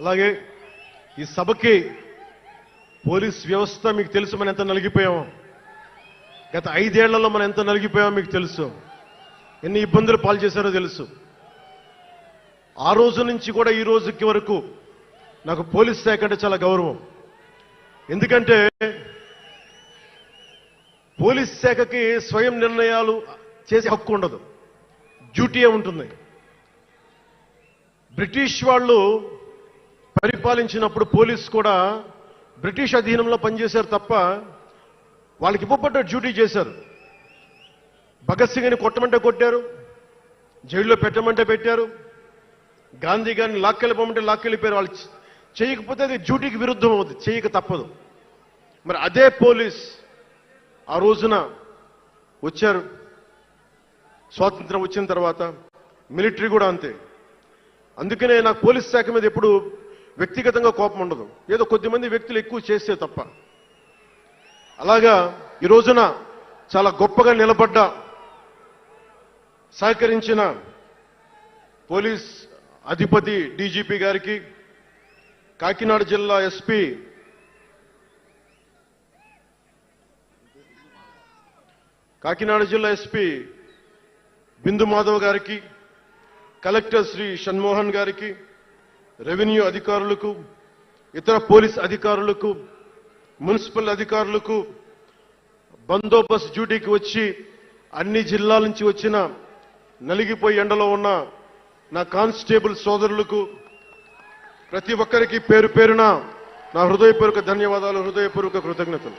అలాగే ఈ సభకి పోలీస్ వ్యవస్థ మీకు తెలుసు, మనం ఎంత నలిగిపోయామో. గత 5 ఏళ్లలో మనం ఎంత నలిగిపోయామో మీకు తెలుసు. ఎన్ని ఇబ్బందులు పాలు చేశారో తెలుసు. ఆ రోజు నుంచి కూడా ఈ రోజుకి వరకు నాకు పోలీస్ శాఖ అంటే చాలా గౌరవం. ఎందుకంటే పోలీస్ శాఖకి స్వయం నిర్ణయాలు చేసే హక్కు ఉండదు, డ్యూటీయే ఉంటుంది. బ్రిటిష్ వాళ్ళు పరిపాలించినప్పుడు పోలీస్ కూడా బ్రిటిష్ అధీనంలో పనిచేశారు తప్ప వాళ్ళకి ఇవ్వబడ్డ డ్యూటీ చేశారు. భగత్ సింగ్ని కొట్టమంటే కొట్టారు, జైల్లో పెట్టమంటే పెట్టారు, గాంధీ గారిని లాక్కెళ్ళిపోమంటే లాక్కెళ్ళిపోయారు. వాళ్ళు చేయకపోతే అది డ్యూటీకి విరుద్ధం అవుతుంది, చేయక తప్పదు. మరి అదే పోలీస్ ఆ రోజున వచ్చారు. స్వాతంత్రం వచ్చిన తర్వాత మిలిటరీ కూడా అంతే. అందుకనే నాకు పోలీస్ శాఖ మీద ఎప్పుడు వ్యక్తిగతంగా కోపం ఉండదు, ఏదో కొద్దిమంది వ్యక్తులు ఎక్కువ చేస్తే తప్ప. అలాగా ఈ రోజున చాలా గొప్పగా నిలబడ్డ, సహకరించిన పోలీస్ అధిపతి డీజీపీ గారికి, కాకినాడ జిల్లా ఎస్పీ బిందు మాధవ్ గారికి, కలెక్టర్ శ్రీ షణ్మోహన్ గారికి, రెవెన్యూ అధికారులకు, ఇతర పోలీస్ అధికారులకు, మున్సిపల్ అధికారులకు, బందోబస్తు డ్యూటీకి వచ్చి అన్ని జిల్లాల నుంచి వచ్చిన నలిగిపోయి ఎండలో ఉన్న నా కానిస్టేబుల్ సోదరులకు, ప్రతి ఒక్కరికి పేరు పేరున నా హృదయపూర్వక ధన్యవాదాలు, హృదయపూర్వక కృతజ్ఞతలు.